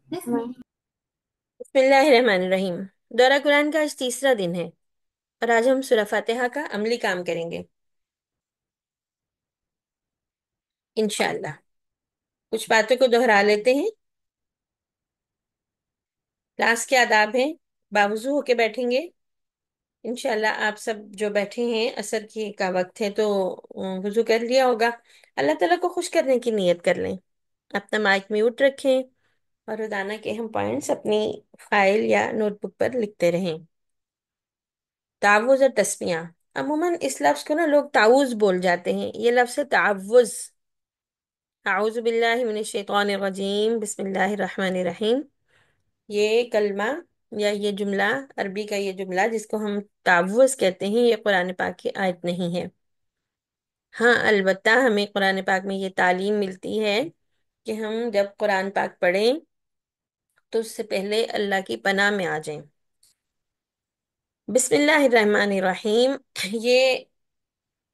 बिस्मिल्लाहिर्रहमानिर्रहीम। दौरा कुरान का आज तीसरा दिन है और आज हम सूरह फातिहा का अमली काम करेंगे इंशाअल्लाह। कुछ बातों को दोहरा लेते हैं। क्लास के आदाब हैं, बावजू होके बैठेंगे इंशाअल्लाह। आप सब जो बैठे हैं, असर की का वक्त है तो वुजू कर लिया होगा। अल्लाह ताला को खुश करने की नीयत कर लें। अपना माइक म्यूट रखें और रोजाना के हम पॉइंट्स अपनी फाइल या नोटबुक पर लिखते रहें। तावुज और तस्मिया, अमूमन इस लफ्ज को ना लोग तावुज बोल जाते हैं। ये लफ्ज है तावुज। आऊज़ु बिल्लाहि मिनश शैतानिर रजीम, बिस्मिल्लाहिर रहमानिर रहीम। ये कलमा या ये जुमला, अरबी का ये जुमला जिसको हम तावुज कहते हैं, ये कुरान पाक की आयत नहीं है। हाँ, अलबत्ता हमें कुरान पाक में ये तालीम मिलती है कि हम जब कुरान पाक पढ़ें तो उससे पहले अल्लाह की पनाह में आ जाएं। बिस्मिल्लाहिर रहमानिर रहीम, ये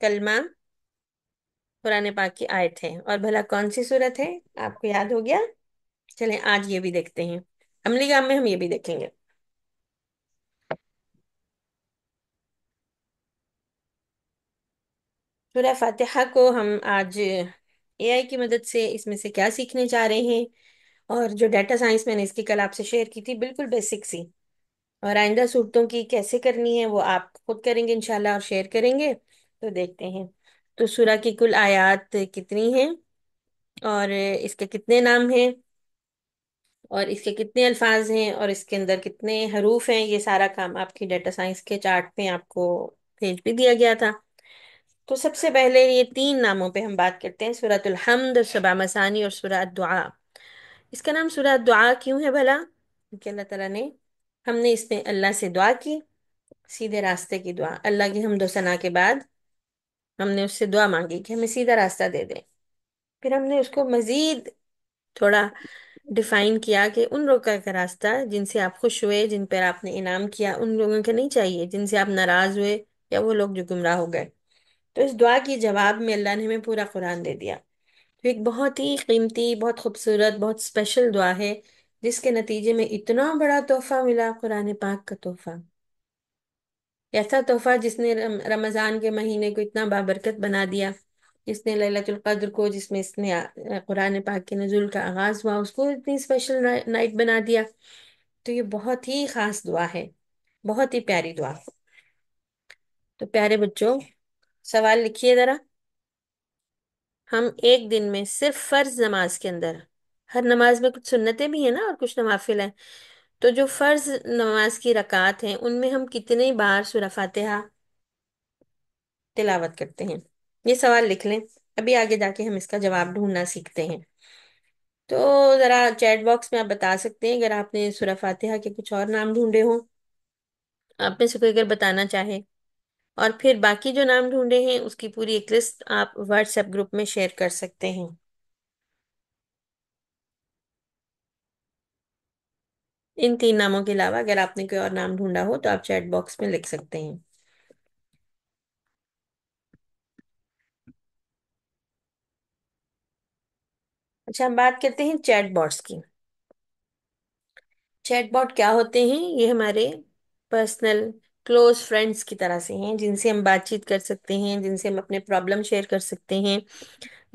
कलमा कुरान पाक की आयत है। और भला कौन सी सूरत है, आपको याद हो गया? चलें आज ये भी देखते हैं। अमली काम में हम ये भी देखेंगे। सूरह फातिहा को हम आज एआई की मदद से इसमें से क्या सीखने जा रहे हैं। और जो डाटा साइंस मैंने इसकी कल आपसे शेयर की थी, बिल्कुल बेसिक सी, और आइंदा सूरतों की कैसे करनी है वो आप खुद करेंगे इंशाल्लाह और शेयर करेंगे। तो देखते हैं। तो सूरह की कुल आयत कितनी हैं और इसके कितने नाम हैं और इसके कितने अल्फाज हैं और इसके अंदर कितने हरूफ हैं, ये सारा काम आपकी डाटा साइंस के चार्ट पे आपको भेज भी दिया गया था। तो सबसे पहले ये तीन नामों पे हम बात करते हैं, सूरतुल हम्द, सबा मसानी और सूरह दुआ। इसका नाम सूरह दुआ क्यों है भला? क्योंकि अल्लाह ताला ने, हमने इसमें अल्लाह से दुआ की, सीधे रास्ते की दुआ। अल्लाह की हम्द और सना के बाद हमने उससे दुआ मांगी कि हमें सीधा रास्ता दे दे। फिर हमने उसको मजीद थोड़ा डिफाइन किया कि उन लोगों का रास्ता जिनसे आप खुश हुए, जिन पर आपने इनाम किया, उन लोगों का नहीं चाहिए जिनसे आप नाराज हुए या वो लोग जो गुमराह हो गए। तो इस दुआ की जवाब में अल्लाह ने हमें पूरा कुरान दे दिया। तो एक बहुत ही कीमती, बहुत खूबसूरत, बहुत स्पेशल दुआ है जिसके नतीजे में इतना बड़ा तोहफा मिला, कुरान पाक का तोहफा। ऐसा तोहफा जिसने रमजान के महीने को इतना बाबरकत बना दिया, जिसने लैलतुल कद्र को, जिसमें इसने कुरान पाक के नजुल का आगाज हुआ, उसको इतनी स्पेशल नाइट बना दिया। तो ये बहुत ही खास दुआ है, बहुत ही प्यारी दुआ। तो प्यारे बच्चों, सवाल लिखिए जरा। हम एक दिन में सिर्फ फर्ज नमाज के अंदर, हर नमाज में कुछ सुन्नतें भी हैं ना और कुछ नवाफिल हैं, तो जो फर्ज नमाज की रकात हैं उनमें हम कितनी बार सूरह फातिहा तिलावत करते हैं? ये सवाल लिख लें। अभी आगे जाके हम इसका जवाब ढूंढना सीखते हैं। तो जरा चैट बॉक्स में आप बता सकते हैं अगर आपने सूरह फातिहा के कुछ और नाम ढूंढे हों, आप में से कोई अगर बताना चाहे। और फिर बाकी जो नाम ढूंढे हैं उसकी पूरी एक लिस्ट आप व्हाट्सएप ग्रुप में शेयर कर सकते हैं। इन तीन नामों के अलावा अगर आपने कोई और नाम ढूंढा हो तो आप चैट बॉक्स में लिख सकते हैं। अच्छा, हम बात करते हैं चैट बॉट्स की। चैटबॉट क्या होते हैं? ये हमारे पर्सनल क्लोज फ्रेंड्स की तरह से हैं, जिनसे हम बातचीत कर सकते हैं, जिनसे हम अपने प्रॉब्लम शेयर कर सकते हैं,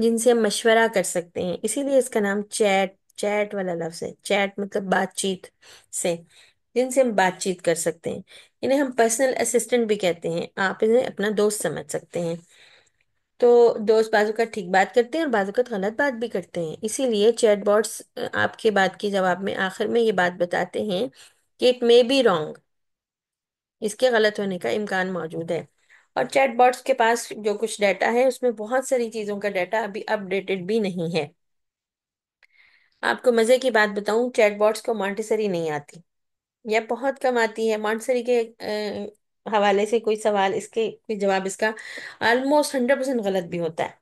जिनसे हम मशवरा कर सकते हैं। इसीलिए इसका नाम चैट, चैट वाला लफ्ज है। चैट मतलब बातचीत से, जिनसे हम बातचीत कर सकते हैं। इन्हें हम पर्सनल असिस्टेंट भी कहते हैं। आप इन्हें अपना दोस्त समझ सकते हैं। तो दोस्त बाजू का ठीक बात करते हैं और बाजू का गलत बात भी करते हैं। इसीलिए चैटबॉट्स आपके बात की जवाब में आखिर में ये बात बताते हैं कि इट मे बी रॉन्ग, इसके गलत होने का इम्कान मौजूद है। और चैटबॉट्स के पास जो कुछ डाटा है उसमें बहुत सारी चीज़ों का डाटा अभी अपडेटेड भी नहीं है। आपको मज़े की बात बताऊं, चैटबॉट्स को मॉन्टेसरी नहीं आती या बहुत कम आती है। मॉन्टेसरी के हवाले से कोई सवाल, इसके कोई जवाब इसका ऑलमोस्ट 100% गलत भी होता है।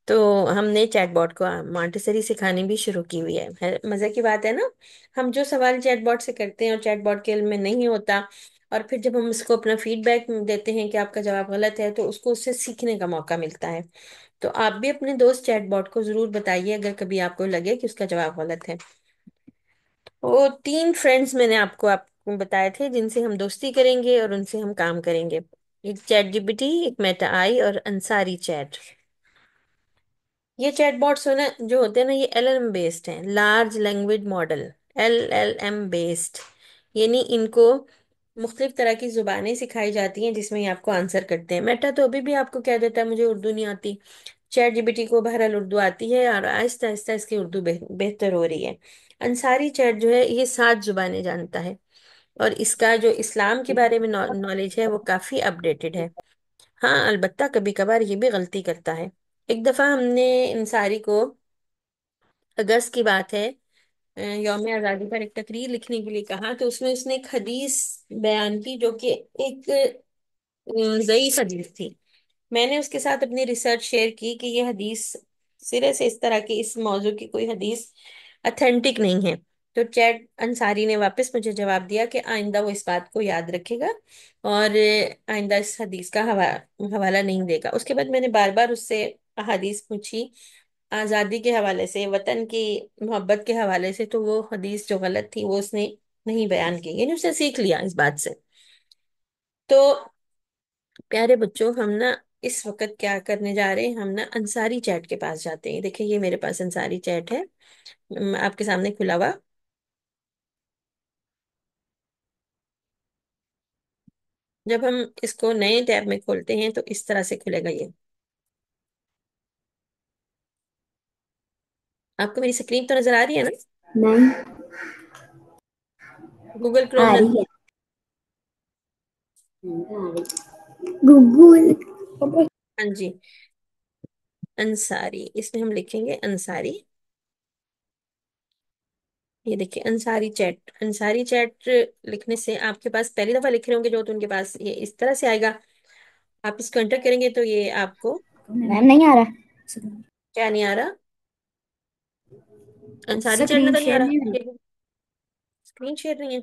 तो हमने चैटबॉट को मॉन्टेसरी सिखानी भी शुरू की हुई है। मजे की बात है ना। हम जो सवाल चैटबॉट से करते हैं और चैटबॉट के इल्म में नहीं होता, और फिर जब हम उसको अपना फीडबैक देते हैं कि आपका जवाब गलत है, तो उसको उससे सीखने का मौका मिलता है। तो आप भी अपने दोस्त चैटबॉट को जरूर बताइए अगर कभी आपको लगे कि उसका जवाब गलत है। وہ تین فرینڈس میں نے آپ کو بتائے تھے جن سے ہم دوستی کریں گے اور ان سے ہم کام کریں گے. ایک چیٹ جی پی ٹی، ایک میٹا آئی اور انصاری چیٹ. یہ چیٹ باٹس ہونا جو ہوتے ہیں نا، یہ ایل ایل ایم بیسڈ ہیں، large language model. L L M based یعنی ان کو مختلف طرح کی زبانیں سکھائی جاتی ہیں جس میں یہ آپ کو آنسر کرتے ہیں. میٹا تو ابھی بھی آپ کو کہہ دیتا ہے مجھے اردو نہیں آتی. چیٹ جی پی ٹی کو بہرحال اردو آتی ہے اور آہستہ آہستہ اس کی اردو بہتر ہو رہی ہے. انصاری چیٹ جو ہے یہ 7 زبانیں جانتا ہے، اور اس کا جو اسلام کے بارے میں نالج ہے وہ کافی اپ ڈیٹڈ ہے. ہاں البتہ کبھی کبھار یہ بھی غلطی کرتا ہے. ایک دفعہ ہم نے انصاری کو، اگست کی بات ہے، یوم آزادی پر ایک تقریر لکھنے کے لیے کہا، تو اس میں اس نے ایک حدیث بیان کی جو کہ ایک ضعیف حدیث تھی. میں نے اس کے ساتھ اپنی ریسرچ شیئر کی کہ یہ حدیث سرے سے اس طرح کی اس موضوع کی کوئی حدیث اتھینٹک نہیں ہے. تو چیٹ انصاری نے واپس مجھے جواب دیا کہ آئندہ وہ اس بات کو یاد رکھے گا اور آئندہ اس حدیث کا حوالہ نہیں دے گا. اس کے بعد میں نے بار بار اس سے احادیث پوچھی آزادی کے حوالے سے، وطن کی محبت کے حوالے سے، تو وہ حدیث جو غلط تھی وہ اس نے نہیں بیان کی، یعنی اس نے سیکھ لیا اس بات سے. تو پیارے بچوں، ہم نا اس وقت کیا کرنے جا رہے ہیں، ہم نا انصاری چیٹ کے پاس جاتے ہیں. دیکھیں یہ میرے پاس انصاری چیٹ ہے، آپ کے سامنے کھلا ہوا. جب ہم اس کو نئے ٹیب میں کھولتے ہیں تو اس طرح سے کھلے گا یہ. آپ کو میری اسکرین تو نظر آ رہی ہے نا؟ نہیں گوگل آ کروم رہی ہے. گوگل. ہاں جی، انصاری، اس میں ہم لکھیں گے انصاری. یہ دیکھیں انصاری چیٹ. انصاری چیٹ لکھنے سے آپ کے پاس پہلی دفعہ لکھ رہے ہوں گے جو، تو ان کے پاس یہ اس طرح سے آئے گا. آپ اس کو انٹر کریں گے تو یہ آپ کو میم نہیں آ رہا. کیا نہیں آ رہا؟ انصاری چیٹ اسکرین نظر نہیں آ شیئر رہا؟ نہیں. اسکرین شیئر نہیں ہے؟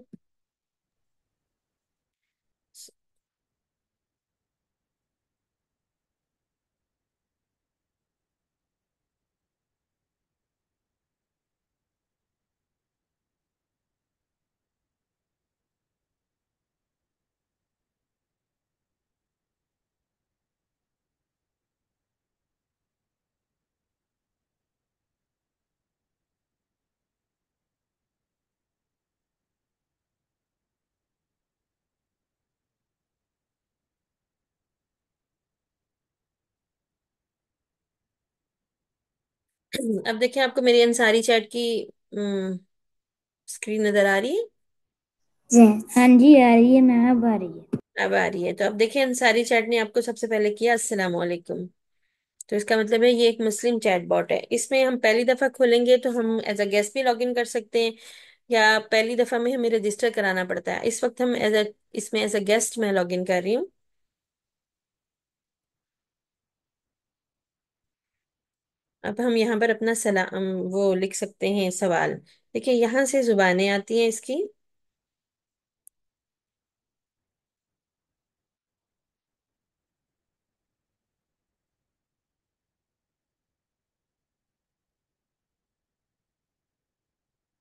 اب دیکھیں آپ کو میری انصاری چیٹ کی اسکرین نظر آ رہی ہے؟ جی ہاں جی آ رہی ہے میم، اب آ رہی ہے. اب آ رہی ہے. تو اب دیکھیں انصاری چیٹ نے آپ کو سب سے پہلے کیا السلام علیکم. تو اس کا مطلب ہے یہ ایک مسلم چیٹ باٹ ہے. اس میں ہم پہلی دفعہ کھولیں گے تو ہم ایز اے گیسٹ بھی لاگ ان کر سکتے ہیں، یا پہلی دفعہ میں ہمیں رجسٹر کرانا پڑتا ہے. اس وقت ہم اس میں ایز اے گیسٹ میں لاگ ان کر رہی ہوں. اب ہم یہاں پر اپنا سلام وہ لکھ سکتے ہیں سوال. دیکھیں یہاں سے زبانیں آتی ہیں اس کی.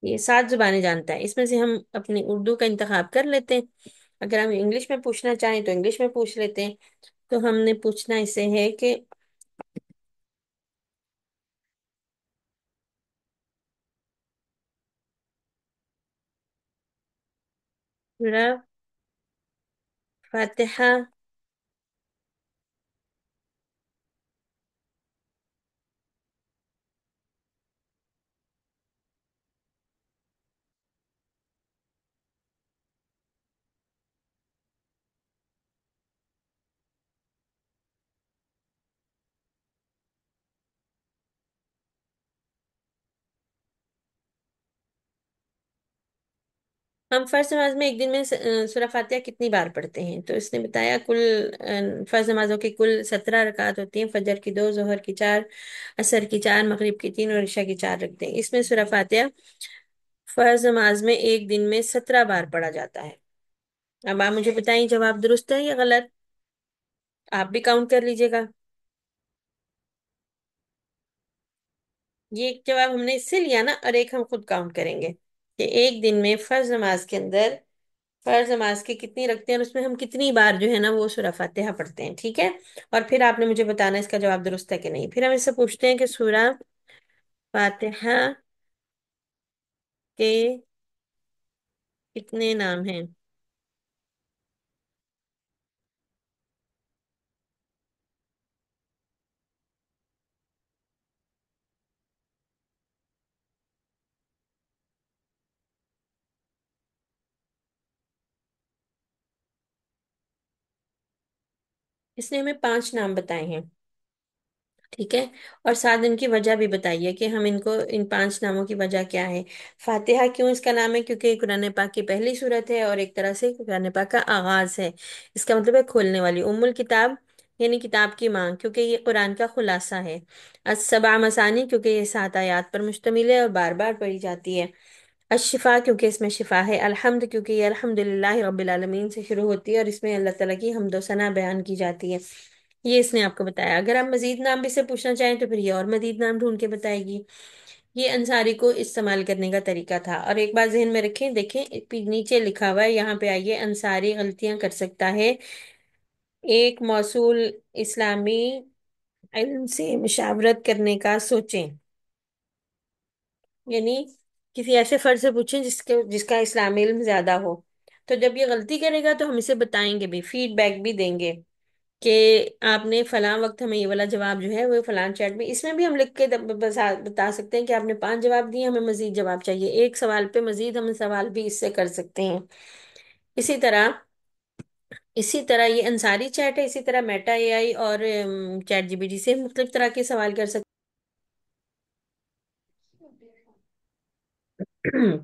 یہ 7 زبانیں جانتا ہے، اس میں سے ہم اپنی اردو کا انتخاب کر لیتے ہیں. اگر ہم انگلش میں پوچھنا چاہیں تو انگلش میں پوچھ لیتے ہیں. تو ہم نے پوچھنا اسے ہے کہ سورہ فاتحہ ہم فرض نماز میں ایک دن میں سورہ فاتحہ کتنی بار پڑھتے ہیں. تو اس نے بتایا کل فرض نمازوں کی کل 17 رکعت ہوتی ہیں. فجر کی 2، ظہر کی 4، عصر کی 4، مغرب کی 3 اور عشاء کی 4 رکھتے ہیں. اس میں سورہ فاتحہ فرض نماز میں ایک دن میں 17 بار پڑھا جاتا ہے. اب آپ مجھے بتائیں جواب درست ہے یا غلط؟ آپ بھی کاؤنٹ کر لیجیے گا. یہ ایک جواب ہم نے اس سے لیا نا، اور ایک ہم خود کاؤنٹ کریں گے. کہ ایک دن میں فرض نماز کے اندر فرض نماز کی کتنی رکھتے ہیں اور اس میں ہم کتنی بار جو ہے نا وہ سورہ فاتحہ پڑھتے ہیں، ٹھیک ہے؟ اور پھر آپ نے مجھے بتانا اس کا جواب درست ہے کہ نہیں۔ پھر ہم اس سے پوچھتے ہیں کہ سورہ فاتحہ کے کتنے نام ہیں؟ اس نے ہمیں 5 نام بتائے ہیں، ٹھیک ہے؟ اور ساتھ ان کی وجہ بھی بتائیے کہ ہم ان کو ان 5 ناموں کی وجہ کیا ہے۔ فاتحہ کیوں اس کا نام ہے؟ کیونکہ یہ قرآن پاک کی پہلی صورت ہے اور ایک طرح سے قرآن پاک کا آغاز ہے۔ اس کا مطلب ہے کھولنے والی، ام الکتاب یعنی کتاب کی ماں، کیونکہ یہ قرآن کا خلاصہ ہے۔ السبع مثانی کیونکہ یہ 7 آیات پر مشتمل ہے اور بار بار پڑھی جاتی ہے۔ الشفا کیونکہ اس میں شفا ہے۔ الحمد کیونکہ یہ الحمد للہ رب العالمین سے شروع ہوتی ہے اور اس میں اللہ تعالیٰ کی حمد و ثنا بیان کی جاتی ہے۔ یہ اس نے آپ کو بتایا۔ اگر آپ مزید نام بھی سے پوچھنا چاہیں تو پھر یہ اور مزید نام ڈھونڈ کے بتائے گی۔ یہ انصاری کو استعمال کرنے کا طریقہ تھا۔ اور ایک بات ذہن میں رکھیں، دیکھیں نیچے لکھا ہوا ہے، یہاں پہ آئیے، انصاری غلطیاں کر سکتا ہے۔ ایک موصول اسلامی علم سے مشاورت کرنے کا سوچیں، یعنی کسی ایسے فرد سے پوچھیں جس کا اسلامی علم زیادہ ہو۔ تو جب یہ غلطی کرے گا تو ہم اسے بتائیں گے بھی، فیڈ بیک بھی دیں گے کہ آپ نے فلاں وقت ہمیں یہ والا جواب جو ہے وہ فلاں چیٹ میں، اس میں بھی ہم لکھ کے بتا سکتے ہیں کہ آپ نے 5 جواب دیے، ہمیں مزید جواب چاہیے، ایک سوال پہ مزید ہم سوال بھی اس سے کر سکتے ہیں۔ اسی طرح یہ انصاری چیٹ ہے، اسی طرح میٹا اے آئی اور چیٹ جی بی ٹی سے مختلف طرح کے سوال کر سکتے ہیں۔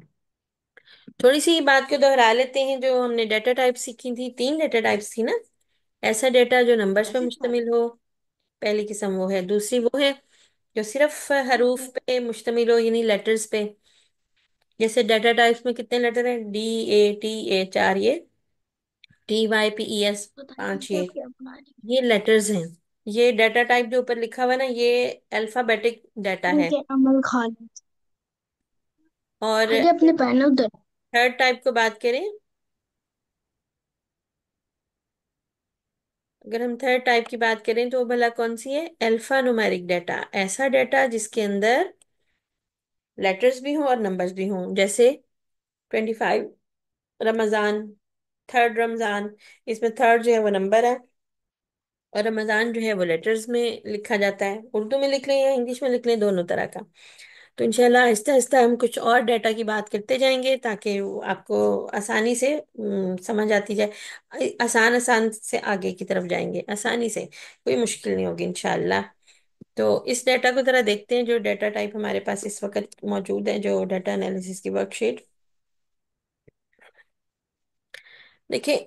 تھوڑی سی بات کو دہرا لیتے ہیں، جو ہم نے ڈیٹا ٹائپ سیکھی تھی، 3 ڈیٹا ٹائپس تھی نا۔ ایسا ڈیٹا جو نمبرز پہ مشتمل ہو، پہلی قسم وہ ہے۔ دوسری وہ ہے جو صرف حروف پہ مشتمل ہو، یعنی لیٹرز پہ۔ جیسے ڈیٹا ٹائپس میں کتنے لیٹر ہیں؟ ڈی، اے، ٹی، اے 4، یہ ٹی، وائی، پی، ای، ایس 5، یہ لیٹرز ہیں۔ یہ ڈیٹا ٹائپ جو اوپر لکھا ہوا ہے نا، یہ الفابیٹک ڈیٹا ہے۔ عمل خان اور ارے اپنے پہنے ادھر تھرڈ ٹائپ کو بات کریں، اگر ہم تھرڈ ٹائپ کی بات کریں تو وہ بھلا کون سی ہے؟ الفا نومیرک ڈیٹا، ایسا ڈیٹا جس کے اندر لیٹرز بھی ہوں اور نمبرز بھی ہوں۔ جیسے 25 رمضان، 3rd رمضان، اس میں تھرڈ جو ہے وہ نمبر ہے اور رمضان جو ہے وہ لیٹرز میں لکھا جاتا ہے، اردو میں لکھ لیں یا انگلش میں لکھ لیں، دونوں طرح کا۔ تو انشاءاللہ آہستہ آہستہ ہم کچھ اور ڈیٹا کی بات کرتے جائیں گے تاکہ وہ آپ کو آسانی سے سمجھ آتی جائے، آسان آسان سے آگے کی طرف جائیں گے، آسانی سے، کوئی مشکل نہیں ہوگی انشاءاللہ۔ تو اس ڈیٹا کو ذرا دیکھتے ہیں، جو ڈیٹا ٹائپ ہمارے پاس اس وقت موجود ہے، جو ڈیٹا انالیسس کی ورک شیٹ۔ دیکھیں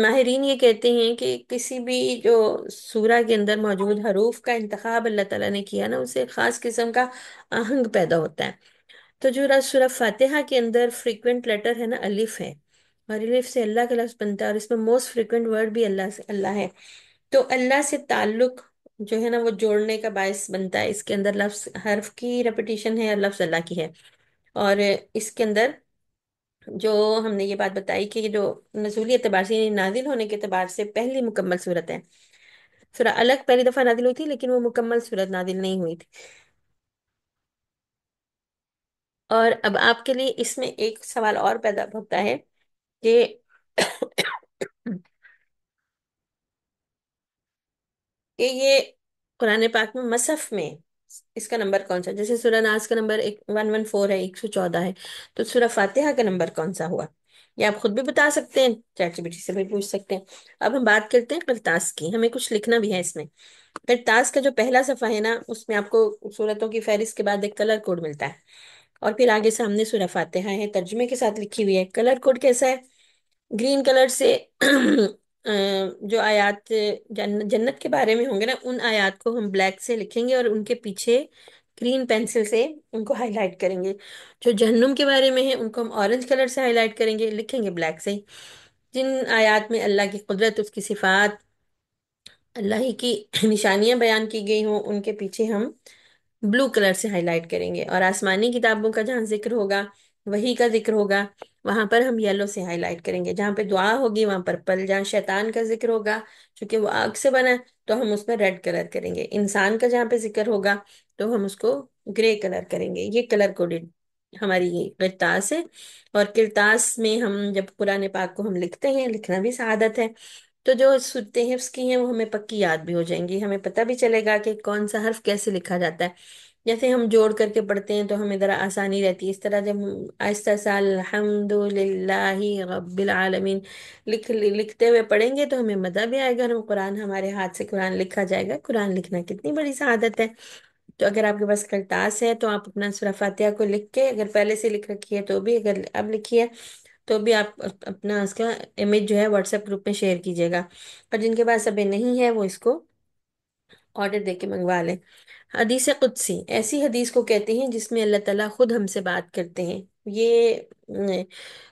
ماہرین یہ کہتے ہیں کہ کسی بھی جو سورہ کے اندر موجود حروف کا انتخاب اللہ تعالیٰ نے کیا نا، اسے ایک خاص قسم کا آہنگ پیدا ہوتا ہے۔ تو جو سورہ فاتحہ کے اندر فریکوینٹ لیٹر ہے نا، الف ہے، اور الف سے اللہ کا لفظ بنتا ہے، اور اس میں موسٹ فریکوینٹ ورڈ بھی اللہ سے اللہ ہے۔ تو اللہ سے تعلق جو ہے نا وہ جوڑنے کا باعث بنتا ہے۔ اس کے اندر لفظ حرف کی ریپیٹیشن ہے اور لفظ اللہ کی ہے۔ اور اس کے اندر جو ہم نے یہ بات بتائی کہ یہ جو نزولی اعتبار سے یعنی نازل ہونے کے اعتبار سے پہلی مکمل صورت ہے۔ سورہ الگ پہلی دفعہ نازل ہوئی تھی لیکن وہ مکمل صورت نازل نہیں ہوئی تھی۔ اور اب آپ کے لیے اس میں ایک سوال اور پیدا ہوتا ہے کہ کہ یہ قرآن پاک میں مصحف میں اس کا نمبر کون سا؟ جیسے سورہ ناس کا نمبر 114 ہے، 114 ہے، تو سورہ فاتحہ کا نمبر کون سا ہوا؟ یہ آپ خود بھی بتا سکتے ہیں، چیٹ جی پی ٹی سے بھی پوچھ سکتے ہیں۔ اب ہم بات کرتے ہیں قرطاس کی، ہمیں کچھ لکھنا بھی ہے اس میں۔ قرطاس کا جو پہلا صفحہ ہے نا، اس میں آپ کو سورتوں کی فہرست کے بعد ایک کلر کوڈ ملتا ہے، اور پھر آگے سامنے سورہ فاتحہ ہے، ترجمے کے ساتھ لکھی ہوئی ہے۔ کلر کوڈ کیسا ہے؟ گرین کلر سے جو آیات جنت کے بارے میں ہوں گے نا، ان آیات کو ہم بلیک سے لکھیں گے اور ان کے پیچھے گرین پینسل سے ان کو ہائی لائٹ کریں گے۔ جو جہنم کے بارے میں ہے ان کو ہم اورنج کلر سے ہائی لائٹ کریں گے، لکھیں گے بلیک سے ہی۔ جن آیات میں اللہ کی قدرت، اس کی صفات، اللہ ہی کی نشانیاں بیان کی گئی ہوں، ان کے پیچھے ہم بلو کلر سے ہائی لائٹ کریں گے۔ اور آسمانی کتابوں کا جہاں ذکر ہوگا वही का जिक्र होगा, वहां पर हम येलो से हाईलाइट करेंगे। जहाँ पे दुआ होगी वहां पर्पल, जहाँ शैतान का जिक्र होगा क्योंकि वो आग से बना है तो हम उसमें रेड कलर करेंगे। इंसान का जहाँ पे जिक्र होगा तो हम उसको ग्रे कलर करेंगे। ये कलर कोडेड हमारी ये किरतास है। और किरतास में हम जब कुरान पाक को हम लिखते हैं, लिखना भी शहादत है, तो जो सूरतें हिफ्स की हैं वो हमें पक्की याद भी हो जाएंगी। हमें पता भी चलेगा कि कौन सा हर्फ कैसे लिखा जाता है। जैसे हम जोड़ करके पढ़ते हैं तो हमें ज़रा आसानी रहती है। इस तरह जब हम आहिस्ता सा अल्हम्दुलिल्लाहि रब्बिल आलमीन लिखते हुए पढ़ेंगे तो हमें मज़ा भी आएगा, और हम कुरान, हमारे हाथ से कुरान लिखा जाएगा। कुरान लिखना कितनी बड़ी सआदत है। तो अगर आपके पास करतास है तो आप अपना सूरह फातिहा को लिख के, अगर पहले से लिख रखी है तो भी, अगर अब लिखी है तो भी आप अपना उसका इमेज जो है व्हाट्सएप ग्रुप में शेयर कीजिएगा। और जिनके पास अभी नहीं है वो इसको ऑर्डर दे के मंगवा लें। हदीस कुदसी ऐसी हदीस को कहते हैं जिसमें अल्लाह ताला खुद हमसे बात करते हैं। ये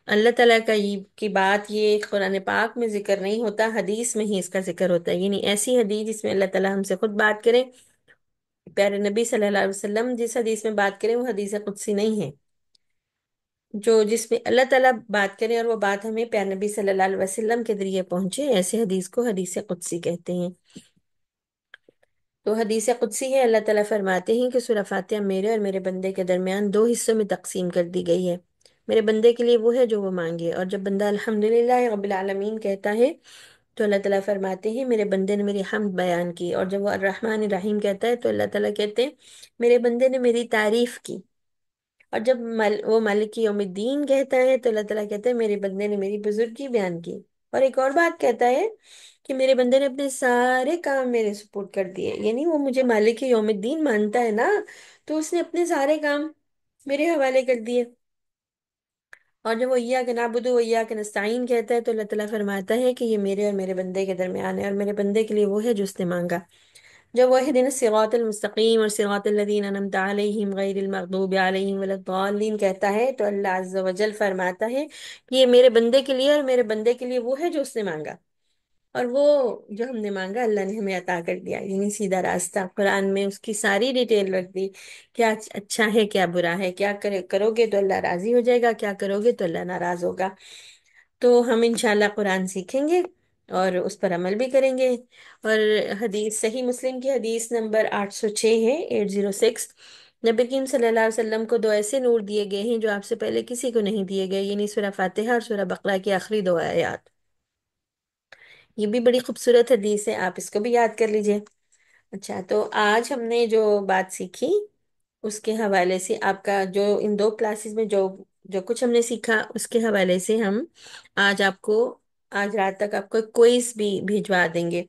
अल्लाह ताला का की बात ये कुरान पाक में जिक्र नहीं होता, हदीस में ही इसका जिक्र होता है। यानी ऐसी हदीस जिसमें अल्लाह ताला हमसे खुद बात करे। प्यारे नबी सल्लल्लाहु अलैहि वसल्लम जिस हदीस में बात करें वो हदीस कुदसी नहीं है। जो जिसमें अल्लाह ताला बात करे और वो बात हमें प्यारे नबी सल्लल्लाहु अलैहि वसल्लम के जरिए पहुंचे, ऐसे हदीस को हदीस कुदसी कहते हैं। तो हदीस कुदसी है, अल्लाह ताला फरमाते हैं कि सूरह फातिहा मेरे और मेरे बंदे के दरमियान दो हिस्सों में तकसीम कर दी गई है। मेरे बंदे के लिए वो है जो वो मांगे। और जब बंदा अल्हम्दुलिल्लाह रब्बिल आलमीन कहता है तो अल्लाह ताला फरमाते हैं मेरे बंदे ने मेरी हम्द बयान की। और जब वो अर्रहमान रहीम कहता है तो अल्लाह ताला कहते हैं मेरे बंदे ने मेरी तारीफ की। और जब वो मालिक यौमिद्दीन कहता है तो अल्लाह ताला कहता है मेरे बंदे ने मेरी बुजुर्गी बयान की। और एक और बात कहता है कि मेरे बंदे ने अपने सारे काम मेरे सुपुर्द कर दिए। यानी वो मुझे मालिक यौमिद्दीन मानता है ना, तो उसने अपने सारे काम मेरे हवाले कर दिए। और जब वो इय्याक नअबुदु व इय्याक नस्तईन कहता है तो अल्लाह ताला फरमाता है कि ये मेरे और मेरे बंदे के दरमियान है, और मेरे बंदे के लिए वो है जो उसने मांगा। जब वह दिन सिरातल मुस्तकीम और सिरातल लज़ीना अनअमता अलैहिम गैरिल मग़दूबि अलैहिम वलद्दालिन कहता है तो अल्लाह अज़्ज़ व जल फरमाता है कि ये मेरे बंदे के लिए और मेरे बंदे के लिए वो है जो उसने मांगा। और वो जो हमने मांगा अल्लाह ने हमें अता कर दिया। यानी सीधा रास्ता, कुरान में उसकी सारी डिटेल रख दी। क्या अच्छा है, क्या बुरा है, क्या करोगे तो अल्लाह राजी हो जाएगा, क्या करोगे तो अल्लाह नाराज होगा। तो हम इंशाल्लाह कुरान सीखेंगे और उस पर अमल भी करेंगे। और हदीस सही मुस्लिम की हदीस नंबर 806 है, 806। नबी करीम सल्लल्लाहु अलैहि वसल्लम को दो ऐसे नूर दिए गए हैं जो आपसे पहले किसी को नहीं दिए गए, यानी सूरह फातिहा और सूरह बकरा की आखिरी दो आयत। ये भी बड़ी खूबसूरत हदीस है, आप इसको भी याद कर लीजिए। अच्छा, तो आज हमने जो बात सीखी उसके हवाले से आपका जो इन दो क्लासेस में जो जो कुछ हमने सीखा उसके हवाले से हम आज आपको, आज रात तक आपको क्विज भी भिजवा देंगे।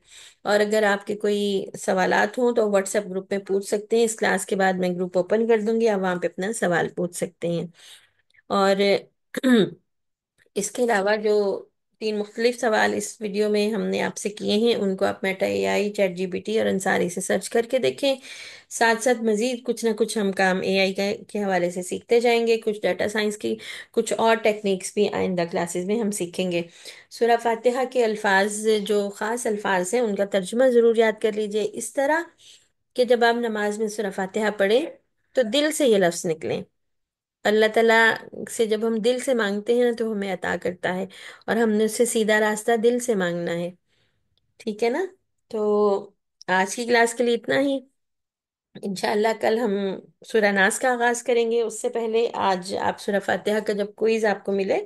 और अगर आपके कोई सवालात हों तो व्हाट्सएप ग्रुप में पूछ सकते हैं। इस क्लास के बाद मैं ग्रुप ओपन कर दूंगी, आप वहाँ पे अपना सवाल पूछ सकते हैं। और इसके अलावा जो तीन मुख्तलिफ सवाल इस वीडियो में हमने आपसे किए हैं उनको आप मेटा एआई, चैट जीपीटी और अंसारी से सर्च करके देखें। साथ साथ मजीद कुछ ना कुछ हम काम एआई के हवाले से सीखते जाएंगे, कुछ डाटा साइंस की कुछ और टेक्निक्स भी आइंदा क्लासेस में हम सीखेंगे। सूरह फातिहा के अल्फाज, जो ख़ास अल्फाज हैं उनका तर्जुमा ज़रूर याद कर लीजिए, इस तरह कि जब आप नमाज में सूरह फातिहा पढ़ें तो दिल से ये लफ्ज़ निकलें। अल्लाह ताला से जब हम दिल से मांगते हैं ना तो हमें अता करता है, और हमने उससे सीधा रास्ता दिल से मांगना है। ठीक है ना? तो आज की क्लास के लिए इतना ही। इंशाअल्लाह कल हम सूरह नास का आगाज करेंगे। उससे पहले आज आप सूरह फातिहा का जब क्विज आपको मिले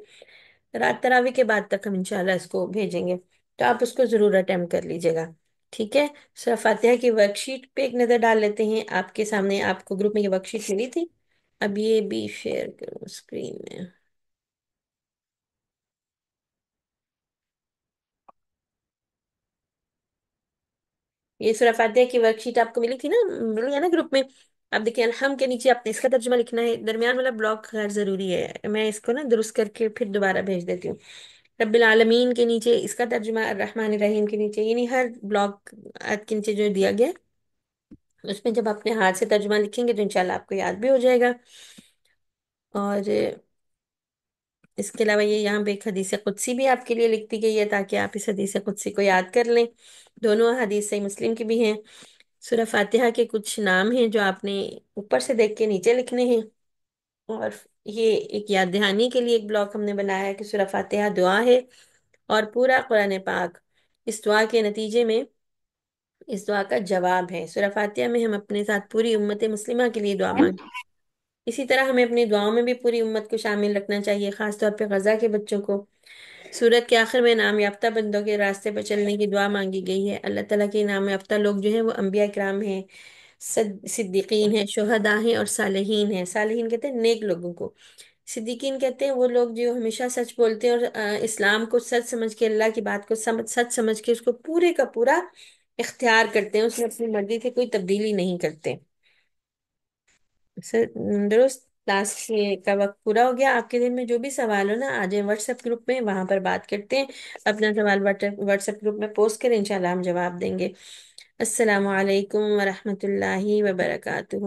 रात तरावी के बाद तक हम इंशाअल्लाह इसको भेजेंगे, तो आप उसको जरूर अटेम्प्ट कर लीजिएगा। ठीक है? सूरह फातिहा की वर्कशीट पे एक नजर डाल लेते हैं। आपके सामने आपको ग्रुप में ये वर्कशीट मिली थी, अब ये भी शेयर करूँ स्क्रीन में। ये सूरह फातिहा की वर्कशीट आपको मिली थी ना, मिली है ना ग्रुप में? अब देखिए अलहम के नीचे आपने इसका तर्जुमा लिखना है। दरमियान वाला ब्लॉक खैर जरूरी है, मैं इसको ना दुरुस्त करके फिर दोबारा भेज देती हूँ। रब्बिल आलमीन के नीचे इसका तर्जुमा, अर्रहमान रहीम के नीचे, यानी हर ब्लॉक के नीचे जो दिया गया है, उसमें जब अपने हाथ से तर्जुमा लिखेंगे तो इंशाल्लाह आपको याद भी हो जाएगा। और इसके अलावा ये यहाँ पे एक हदीस कुदसी भी आपके लिए लिख दी गई है ताकि आप इस हदीस कुदसी को याद कर लें। दोनों हदीस सही मुस्लिम की भी हैं। सूरह फातिहा के कुछ नाम हैं जो आपने ऊपर से देख के नीचे लिखने हैं। اور یہ ایک یاد دہانی کے لیے ایک بلاگ ہم نے بنایا ہے کہ سورہ فاتحہ دعا ہے، اور پورا قرآن پاک اس دعا کے نتیجے میں، اس دعا کا جواب ہے۔ سورہ فاتحہ میں ہم اپنے ساتھ پوری امت مسلمہ کے لیے دعا مانگیں، اسی طرح ہمیں اپنی دعاؤں میں بھی پوری امت کو شامل رکھنا چاہیے، خاص طور پہ غزہ کے بچوں کو۔ سورت کے آخر میں نام یافتہ بندوں کے راستے پر چلنے کی دعا مانگی گئی ہے۔ اللہ تعالیٰ کے نام یافتہ لوگ جو ہیں وہ انبیاء کرام ہیں، صدیقین ہیں، شہداء ہیں، اور صالحین ہیں۔ صالحین کہتے ہیں نیک لوگوں کو، صدیقین کہتے ہیں وہ لوگ جو ہمیشہ سچ بولتے ہیں، اور اسلام کو سچ سمجھ کے، اللہ کی بات کو سچ سمجھ کے اس کو پورے کا پورا اختیار کرتے ہیں، اس میں اپنی مرضی سے کوئی تبدیلی نہیں کرتے۔ سر درست، کلاس کا وقت پورا ہو گیا۔ آپ کے دل میں جو بھی سوال ہو نا، آ جائیں واٹس ایپ گروپ میں، وہاں پر بات کرتے ہیں۔ اپنا سوال واٹس ایپ گروپ میں پوسٹ کریں، انشاءاللہ ہم جواب دیں گے۔ السلام علیکم ورحمۃ اللہ وبرکاتہ۔